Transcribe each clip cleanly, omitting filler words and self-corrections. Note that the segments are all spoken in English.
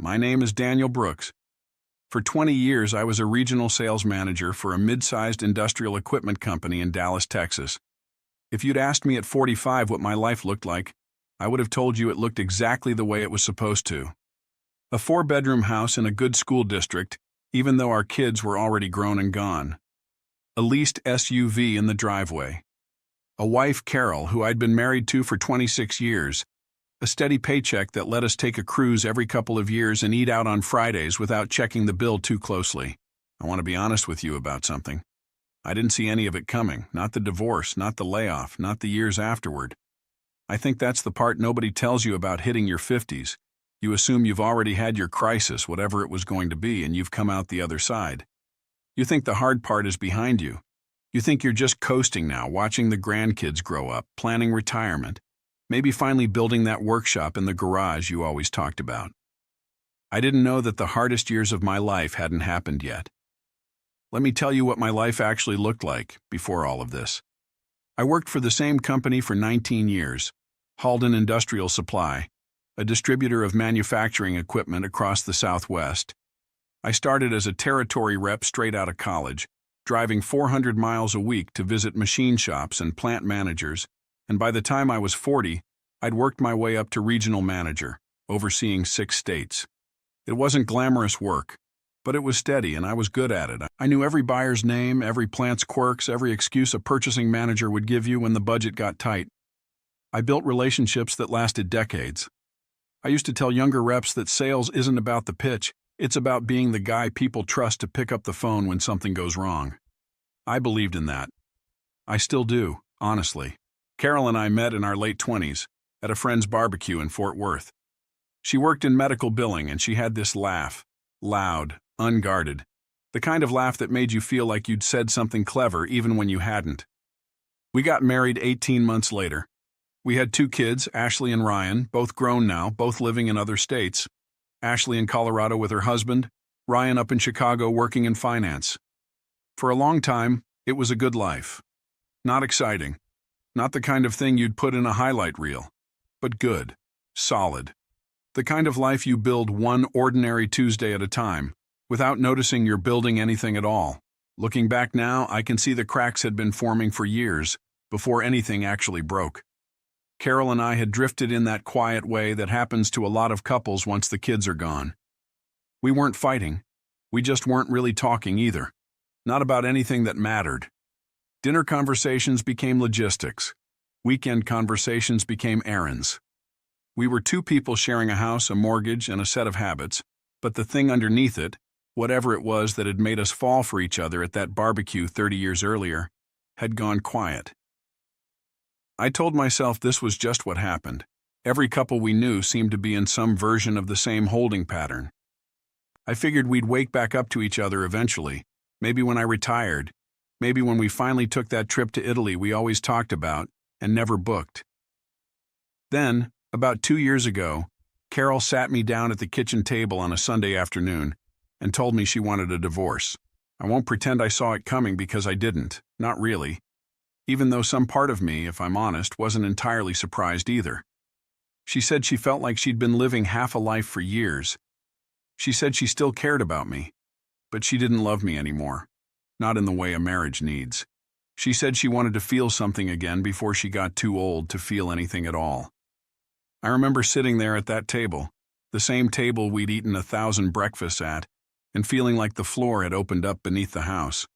My name is Daniel Brooks. For 20 years, I was a regional sales manager for a mid-sized industrial equipment company in Dallas, Texas. If you'd asked me at 45 what my life looked like, I would have told you it looked exactly the way it was supposed to. A 4-bedroom house in a good school district, even though our kids were already grown and gone. A leased SUV in the driveway. A wife, Carol, who I'd been married to for 26 years. A steady paycheck that let us take a cruise every couple of years and eat out on Fridays without checking the bill too closely. I want to be honest with you about something. I didn't see any of it coming, not the divorce, not the layoff, not the years afterward. I think that's the part nobody tells you about hitting your 50s. You assume you've already had your crisis, whatever it was going to be, and you've come out the other side. You think the hard part is behind you. You think you're just coasting now, watching the grandkids grow up, planning retirement, maybe finally building that workshop in the garage you always talked about. I didn't know that the hardest years of my life hadn't happened yet. Let me tell you what my life actually looked like before all of this. I worked for the same company for 19 years, Halden Industrial Supply, a distributor of manufacturing equipment across the Southwest. I started as a territory rep straight out of college, driving 400 miles a week to visit machine shops and plant managers, and by the time I was 40, I'd worked my way up to regional manager, overseeing 6 states. It wasn't glamorous work, but it was steady and I was good at it. I knew every buyer's name, every plant's quirks, every excuse a purchasing manager would give you when the budget got tight. I built relationships that lasted decades. I used to tell younger reps that sales isn't about the pitch, it's about being the guy people trust to pick up the phone when something goes wrong. I believed in that. I still do, honestly. Carol and I met in our late 20s at a friend's barbecue in Fort Worth. She worked in medical billing and she had this laugh, loud, unguarded, the kind of laugh that made you feel like you'd said something clever even when you hadn't. We got married 18 months later. We had 2 kids, Ashley and Ryan, both grown now, both living in other states. Ashley in Colorado with her husband, Ryan up in Chicago working in finance. For a long time, it was a good life. Not exciting. Not the kind of thing you'd put in a highlight reel, but good, solid. The kind of life you build one ordinary Tuesday at a time, without noticing you're building anything at all. Looking back now, I can see the cracks had been forming for years, before anything actually broke. Carol and I had drifted in that quiet way that happens to a lot of couples once the kids are gone. We weren't fighting. We just weren't really talking either. Not about anything that mattered. Dinner conversations became logistics. Weekend conversations became errands. We were 2 people sharing a house, a mortgage, and a set of habits, but the thing underneath it, whatever it was that had made us fall for each other at that barbecue 30 years earlier, had gone quiet. I told myself this was just what happened. Every couple we knew seemed to be in some version of the same holding pattern. I figured we'd wake back up to each other eventually, maybe when I retired, maybe when we finally took that trip to Italy we always talked about and never booked. Then, about 2 years ago, Carol sat me down at the kitchen table on a Sunday afternoon and told me she wanted a divorce. I won't pretend I saw it coming because I didn't, not really. Even though some part of me, if I'm honest, wasn't entirely surprised either. She said she felt like she'd been living half a life for years. She said she still cared about me, but she didn't love me anymore. Not in the way a marriage needs. She said she wanted to feel something again before she got too old to feel anything at all. I remember sitting there at that table, the same table we'd eaten 1,000 breakfasts at, and feeling like the floor had opened up beneath the house.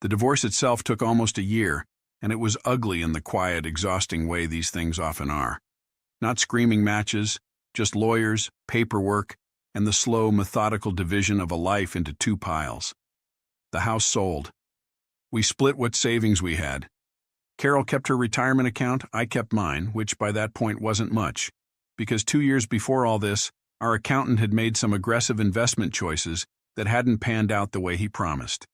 The divorce itself took almost a year, and it was ugly in the quiet, exhausting way these things often are. Not screaming matches, just lawyers, paperwork, and the slow, methodical division of a life into 2 piles. The house sold. We split what savings we had. Carol kept her retirement account, I kept mine, which by that point wasn't much, because 2 years before all this, our accountant had made some aggressive investment choices that hadn't panned out the way he promised.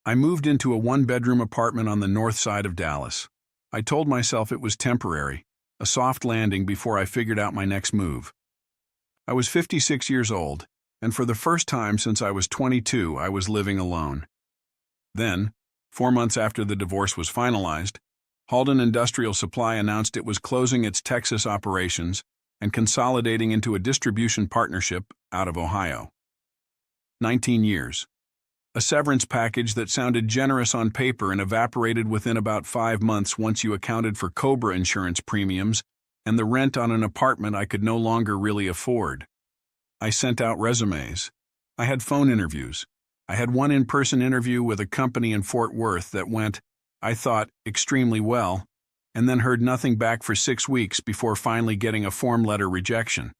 I moved into a 1-bedroom apartment on the north side of Dallas. I told myself it was temporary, a soft landing before I figured out my next move. I was 56 years old, and for the first time since I was 22, I was living alone. Then, 4 months after the divorce was finalized, Halden Industrial Supply announced it was closing its Texas operations and consolidating into a distribution partnership out of Ohio. 19 years. A severance package that sounded generous on paper and evaporated within about 5 months once you accounted for COBRA insurance premiums and the rent on an apartment I could no longer really afford. I sent out resumes. I had phone interviews. I had one in-person interview with a company in Fort Worth that went, I thought, extremely well, and then heard nothing back for 6 weeks before finally getting a form letter rejection.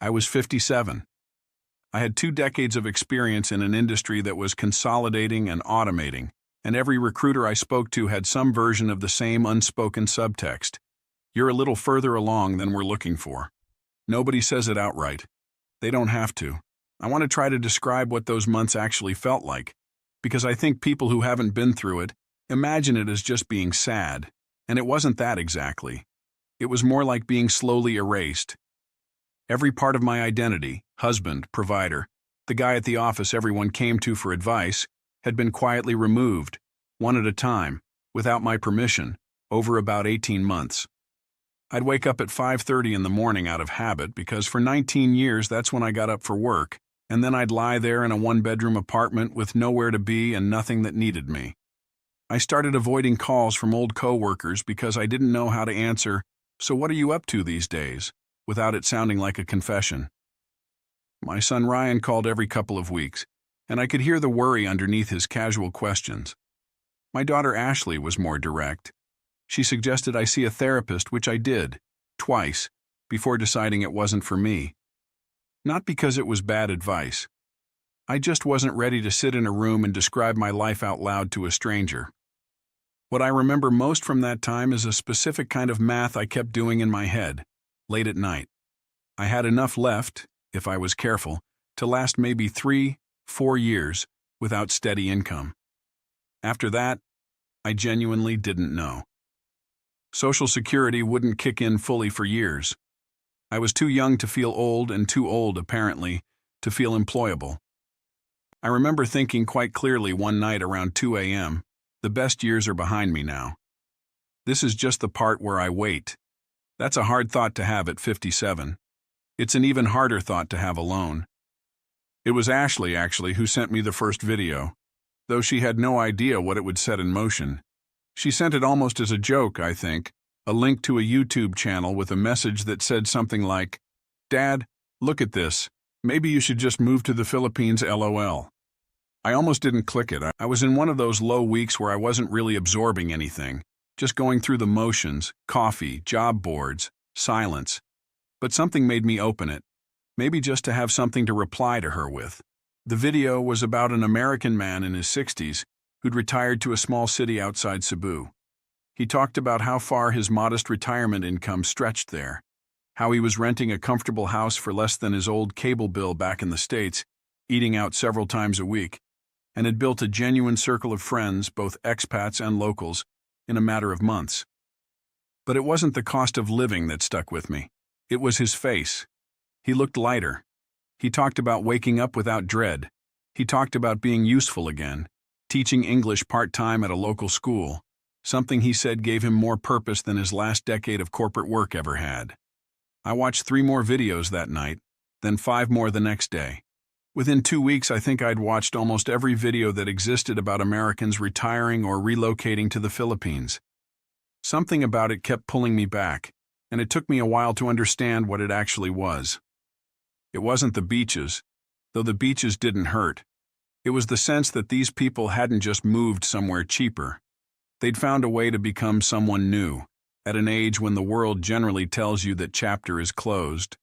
I was 57. I had 2 decades of experience in an industry that was consolidating and automating, and every recruiter I spoke to had some version of the same unspoken subtext. You're a little further along than we're looking for. Nobody says it outright. They don't have to. I want to try to describe what those months actually felt like, because I think people who haven't been through it imagine it as just being sad, and it wasn't that exactly. It was more like being slowly erased. Every part of my identity, husband, provider, the guy at the office everyone came to for advice, had been quietly removed, one at a time, without my permission, over about 18 months. I'd wake up at 5:30 in the morning out of habit because for 19 years that's when I got up for work, and then I'd lie there in a 1-bedroom apartment with nowhere to be and nothing that needed me. I started avoiding calls from old coworkers because I didn't know how to answer, "So what are you up to these days?" without it sounding like a confession. My son Ryan called every couple of weeks, and I could hear the worry underneath his casual questions. My daughter Ashley was more direct. She suggested I see a therapist, which I did, twice, before deciding it wasn't for me. Not because it was bad advice. I just wasn't ready to sit in a room and describe my life out loud to a stranger. What I remember most from that time is a specific kind of math I kept doing in my head, late at night. I had enough left, if I was careful, to last maybe 3-4 years without steady income. After that, I genuinely didn't know. Social Security wouldn't kick in fully for years. I was too young to feel old and too old, apparently, to feel employable. I remember thinking quite clearly one night around 2 a.m., the best years are behind me now. This is just the part where I wait. That's a hard thought to have at 57. It's an even harder thought to have alone. It was Ashley, actually, who sent me the first video, though she had no idea what it would set in motion. She sent it almost as a joke, I think, a link to a YouTube channel with a message that said something like, "Dad, look at this. Maybe you should just move to the Philippines, LOL." I almost didn't click it. I was in one of those low weeks where I wasn't really absorbing anything, just going through the motions, coffee, job boards, silence. But something made me open it, maybe just to have something to reply to her with. The video was about an American man in his 60s who'd retired to a small city outside Cebu. He talked about how far his modest retirement income stretched there, how he was renting a comfortable house for less than his old cable bill back in the States, eating out several times a week, and had built a genuine circle of friends, both expats and locals, in a matter of months. But it wasn't the cost of living that stuck with me. It was his face. He looked lighter. He talked about waking up without dread. He talked about being useful again, teaching English part-time at a local school, something he said gave him more purpose than his last decade of corporate work ever had. I watched 3 more videos that night, then 5 more the next day. Within 2 weeks, I think I'd watched almost every video that existed about Americans retiring or relocating to the Philippines. Something about it kept pulling me back, and it took me a while to understand what it actually was. It wasn't the beaches, though the beaches didn't hurt. It was the sense that these people hadn't just moved somewhere cheaper. They'd found a way to become someone new, at an age when the world generally tells you that chapter is closed.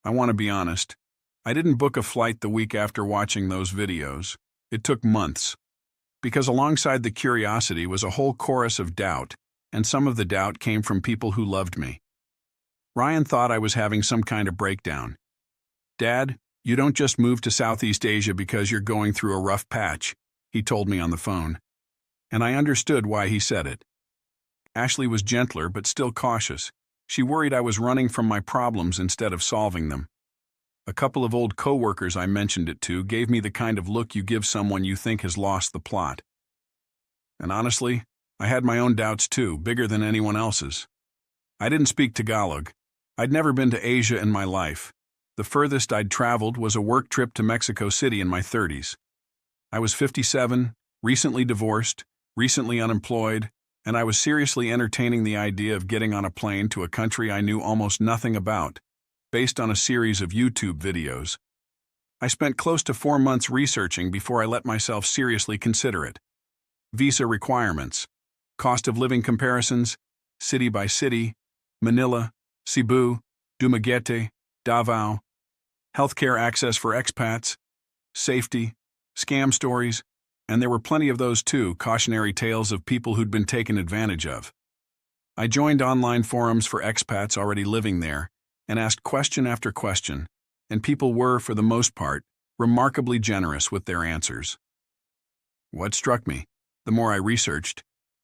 I want to be honest. I didn't book a flight the week after watching those videos. It took months. Because alongside the curiosity was a whole chorus of doubt, and some of the doubt came from people who loved me. Ryan thought I was having some kind of breakdown. "Dad, you don't just move to Southeast Asia because you're going through a rough patch," he told me on the phone. And I understood why he said it. Ashley was gentler but still cautious. She worried I was running from my problems instead of solving them. A couple of old coworkers I mentioned it to gave me the kind of look you give someone you think has lost the plot. And honestly, I had my own doubts too, bigger than anyone else's. I didn't speak Tagalog. I'd never been to Asia in my life. The furthest I'd traveled was a work trip to Mexico City in my 30s. I was 57, recently divorced, recently unemployed, and I was seriously entertaining the idea of getting on a plane to a country I knew almost nothing about, based on a series of YouTube videos. I spent close to 4 months researching before I let myself seriously consider it. Visa requirements, cost of living comparisons, city by city, Manila, Cebu, Dumaguete, Davao, healthcare access for expats, safety, scam stories, and there were plenty of those too, cautionary tales of people who'd been taken advantage of. I joined online forums for expats already living there and asked question after question, and people were, for the most part, remarkably generous with their answers. What struck me, the more I researched,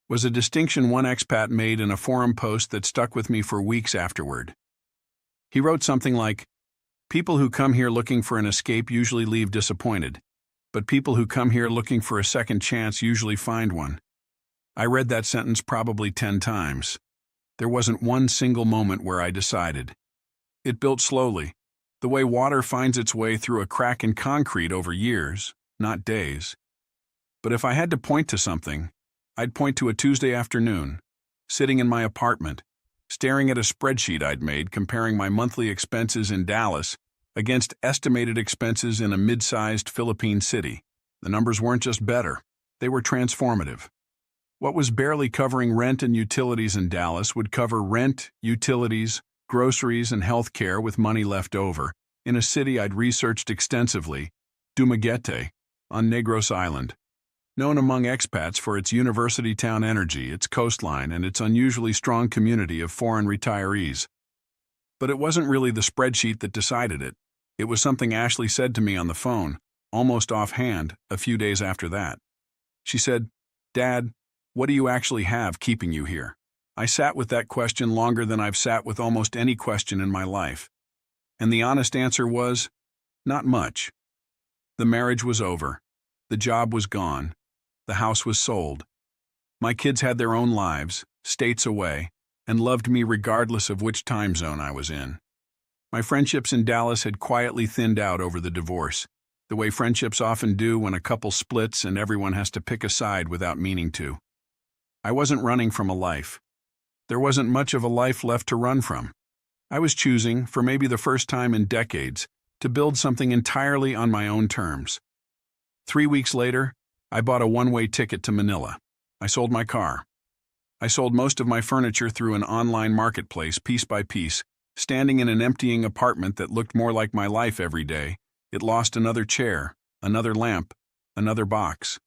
was a distinction one expat made in a forum post that stuck with me for weeks afterward. He wrote something like, "People who come here looking for an escape usually leave disappointed, but people who come here looking for a second chance usually find one." I read that sentence probably 10 times. There wasn't one single moment where I decided. It built slowly, the way water finds its way through a crack in concrete over years, not days. But if I had to point to something, I'd point to a Tuesday afternoon, sitting in my apartment, staring at a spreadsheet I'd made comparing my monthly expenses in Dallas against estimated expenses in a mid-sized Philippine city. The numbers weren't just better, they were transformative. What was barely covering rent and utilities in Dallas would cover rent, utilities, groceries, and health care with money left over in a city I'd researched extensively, Dumaguete, on Negros Island. Known among expats for its university town energy, its coastline, and its unusually strong community of foreign retirees. But it wasn't really the spreadsheet that decided it. It was something Ashley said to me on the phone, almost offhand, a few days after that. She said, "Dad, what do you actually have keeping you here?" I sat with that question longer than I've sat with almost any question in my life. And the honest answer was, not much. The marriage was over. The job was gone. The house was sold. My kids had their own lives, states away, and loved me regardless of which time zone I was in. My friendships in Dallas had quietly thinned out over the divorce, the way friendships often do when a couple splits and everyone has to pick a side without meaning to. I wasn't running from a life. There wasn't much of a life left to run from. I was choosing, for maybe the first time in decades, to build something entirely on my own terms. 3 weeks later, I bought a one-way ticket to Manila. I sold my car. I sold most of my furniture through an online marketplace, piece by piece, standing in an emptying apartment that looked more like my life every day. It lost another chair, another lamp, another box.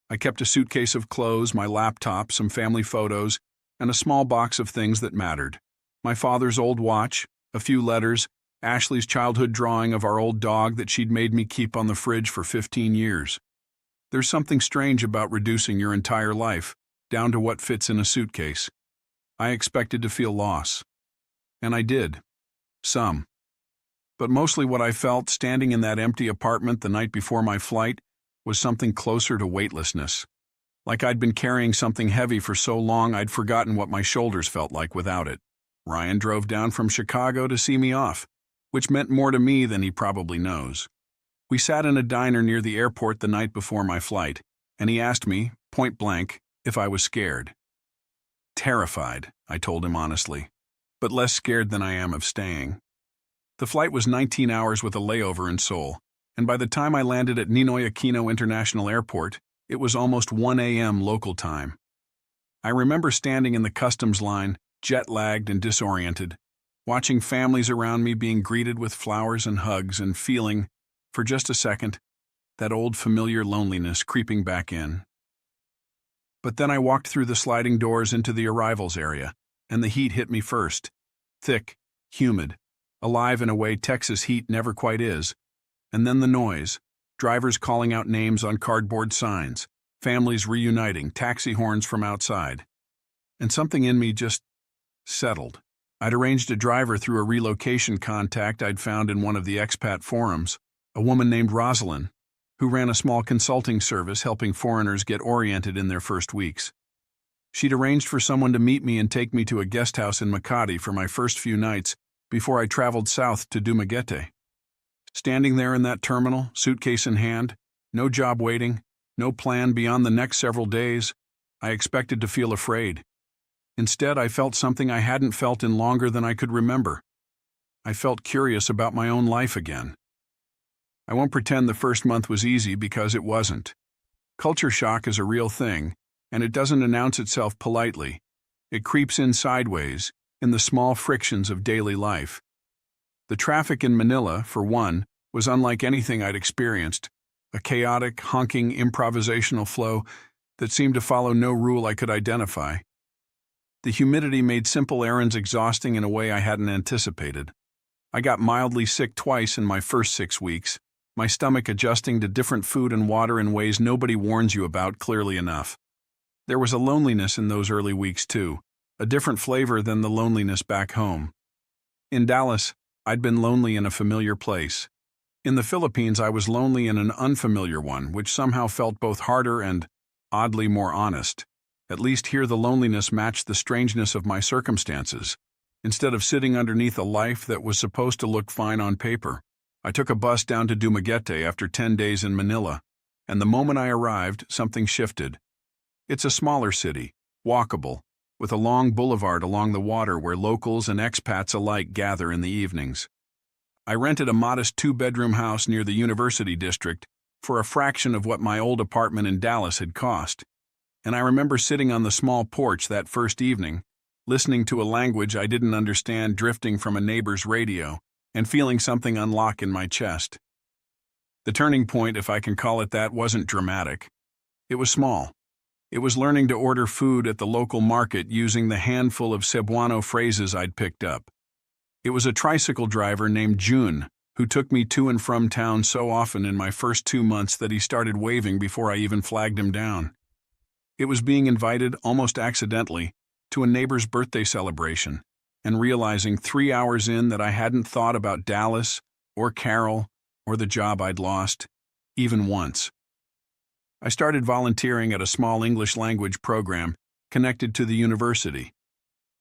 I kept a suitcase of clothes, my laptop, some family photos, and a small box of things that mattered. My father's old watch, a few letters, Ashley's childhood drawing of our old dog that she'd made me keep on the fridge for 15 years. There's something strange about reducing your entire life down to what fits in a suitcase. I expected to feel loss. And I did. Some. But mostly what I felt standing in that empty apartment the night before my flight was something closer to weightlessness. Like I'd been carrying something heavy for so long I'd forgotten what my shoulders felt like without it. Ryan drove down from Chicago to see me off, which meant more to me than he probably knows. We sat in a diner near the airport the night before my flight, and he asked me, point blank, if I was scared. Terrified, I told him honestly, but less scared than I am of staying. The flight was 19 hours with a layover in Seoul, and by the time I landed at Ninoy Aquino International Airport, it was almost 1 a.m. local time. I remember standing in the customs line, jet-lagged and disoriented, watching families around me being greeted with flowers and hugs and feeling, for just a second, that old familiar loneliness creeping back in. But then I walked through the sliding doors into the arrivals area, and the heat hit me first. Thick, humid, alive in a way Texas heat never quite is. And then the noise, drivers calling out names on cardboard signs, families reuniting, taxi horns from outside. And something in me just settled. I'd arranged a driver through a relocation contact I'd found in one of the expat forums, a woman named Rosalind, who ran a small consulting service helping foreigners get oriented in their first weeks. She'd arranged for someone to meet me and take me to a guest house in Makati for my first few nights before I traveled south to Dumaguete. Standing there in that terminal, suitcase in hand, no job waiting, no plan beyond the next several days, I expected to feel afraid. Instead, I felt something I hadn't felt in longer than I could remember. I felt curious about my own life again. I won't pretend the first month was easy, because it wasn't. Culture shock is a real thing, and it doesn't announce itself politely. It creeps in sideways, in the small frictions of daily life. The traffic in Manila, for one, was unlike anything I'd experienced, a chaotic, honking, improvisational flow that seemed to follow no rule I could identify. The humidity made simple errands exhausting in a way I hadn't anticipated. I got mildly sick twice in my first 6 weeks, my stomach adjusting to different food and water in ways nobody warns you about clearly enough. There was a loneliness in those early weeks too, a different flavor than the loneliness back home. In Dallas, I'd been lonely in a familiar place. In the Philippines, I was lonely in an unfamiliar one, which somehow felt both harder and, oddly, more honest. At least here the loneliness matched the strangeness of my circumstances. Instead of sitting underneath a life that was supposed to look fine on paper, I took a bus down to Dumaguete after 10 days in Manila, and the moment I arrived, something shifted. It's a smaller city, walkable, with a long boulevard along the water where locals and expats alike gather in the evenings. I rented a modest 2-bedroom house near the University District for a fraction of what my old apartment in Dallas had cost, and I remember sitting on the small porch that first evening, listening to a language I didn't understand drifting from a neighbor's radio, and feeling something unlock in my chest. The turning point, if I can call it that, wasn't dramatic. It was small. It was learning to order food at the local market using the handful of Cebuano phrases I'd picked up. It was a tricycle driver named June who took me to and from town so often in my first 2 months that he started waving before I even flagged him down. It was being invited, almost accidentally, to a neighbor's birthday celebration, and realizing 3 hours in that I hadn't thought about Dallas, or Carol, or the job I'd lost, even once. I started volunteering at a small English language program connected to the university,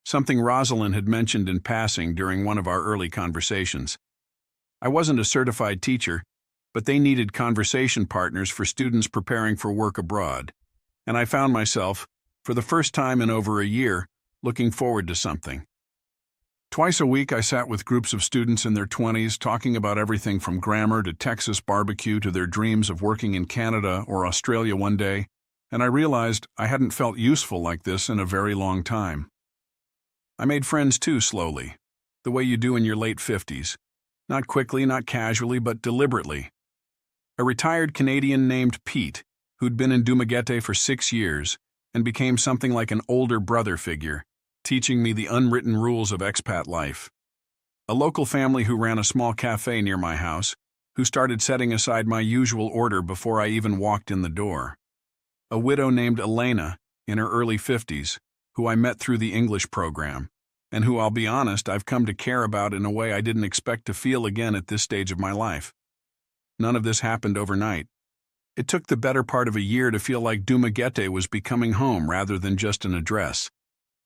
something Rosalind had mentioned in passing during one of our early conversations. I wasn't a certified teacher, but they needed conversation partners for students preparing for work abroad, and I found myself, for the first time in over a year, looking forward to something. Twice a week, I sat with groups of students in their 20s talking about everything from grammar to Texas barbecue to their dreams of working in Canada or Australia one day, and I realized I hadn't felt useful like this in a very long time. I made friends too slowly, the way you do in your late 50s. Not quickly, not casually, but deliberately. A retired Canadian named Pete, who'd been in Dumaguete for 6 years and became something like an older brother figure, teaching me the unwritten rules of expat life. A local family who ran a small cafe near my house, who started setting aside my usual order before I even walked in the door. A widow named Elena, in her early 50s, who I met through the English program, and who, I'll be honest, I've come to care about in a way I didn't expect to feel again at this stage of my life. None of this happened overnight. It took the better part of a year to feel like Dumaguete was becoming home rather than just an address.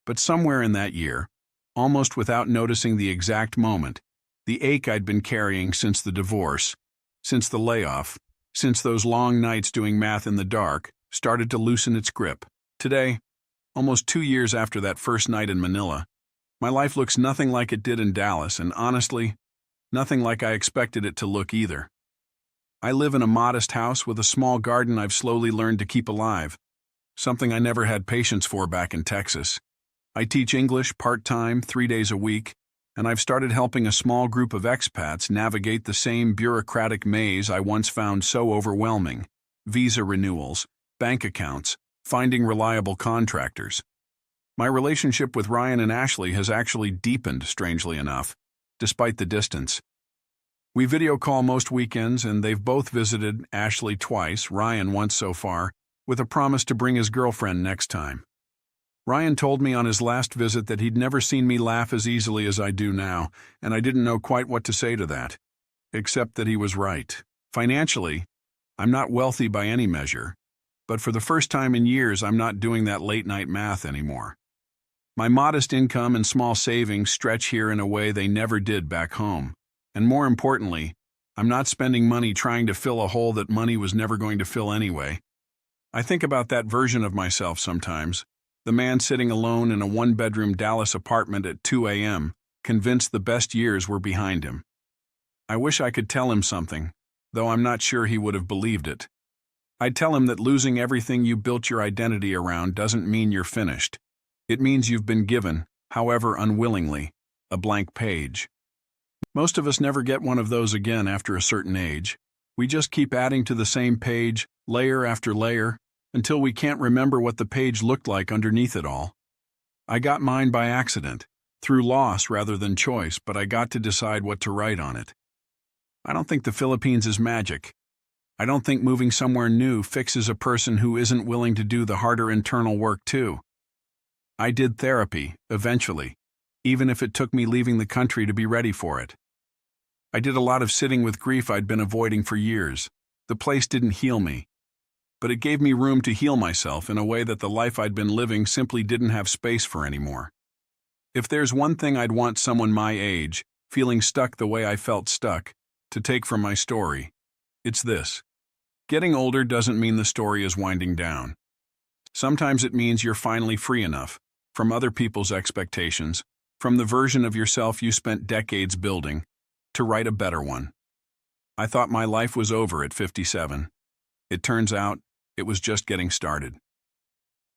But somewhere in that year, almost without noticing the exact moment, the ache I'd been carrying since the divorce, since the layoff, since those long nights doing math in the dark, started to loosen its grip. Today, almost 2 years after that first night in Manila, my life looks nothing like it did in Dallas, and honestly, nothing like I expected it to look either. I live in a modest house with a small garden I've slowly learned to keep alive, something I never had patience for back in Texas. I teach English part-time, 3 days a week, and I've started helping a small group of expats navigate the same bureaucratic maze I once found so overwhelming: visa renewals, bank accounts, finding reliable contractors. My relationship with Ryan and Ashley has actually deepened, strangely enough, despite the distance. We video call most weekends, and they've both visited, Ashley twice, Ryan once so far, with a promise to bring his girlfriend next time. Ryan told me on his last visit that he'd never seen me laugh as easily as I do now, and I didn't know quite what to say to that, except that he was right. Financially, I'm not wealthy by any measure, but for the first time in years I'm not doing that late-night math anymore. My modest income and small savings stretch here in a way they never did back home. And more importantly, I'm not spending money trying to fill a hole that money was never going to fill anyway. I think about that version of myself sometimes, the man sitting alone in a one-bedroom Dallas apartment at 2 a.m., convinced the best years were behind him. I wish I could tell him something, though I'm not sure he would have believed it. I'd tell him that losing everything you built your identity around doesn't mean you're finished. It means you've been given, however unwillingly, a blank page. Most of us never get one of those again after a certain age. We just keep adding to the same page, layer after layer, until we can't remember what the page looked like underneath it all. I got mine by accident, through loss rather than choice, but I got to decide what to write on it. I don't think the Philippines is magic. I don't think moving somewhere new fixes a person who isn't willing to do the harder internal work too. I did therapy, eventually, even if it took me leaving the country to be ready for it. I did a lot of sitting with grief I'd been avoiding for years. The place didn't heal me, but it gave me room to heal myself in a way that the life I'd been living simply didn't have space for anymore. If there's one thing I'd want someone my age, feeling stuck the way I felt stuck, to take from my story, it's this. Getting older doesn't mean the story is winding down. Sometimes it means you're finally free enough, from other people's expectations, from the version of yourself you spent decades building, to write a better one. I thought my life was over at 57. It turns out, it was just getting started.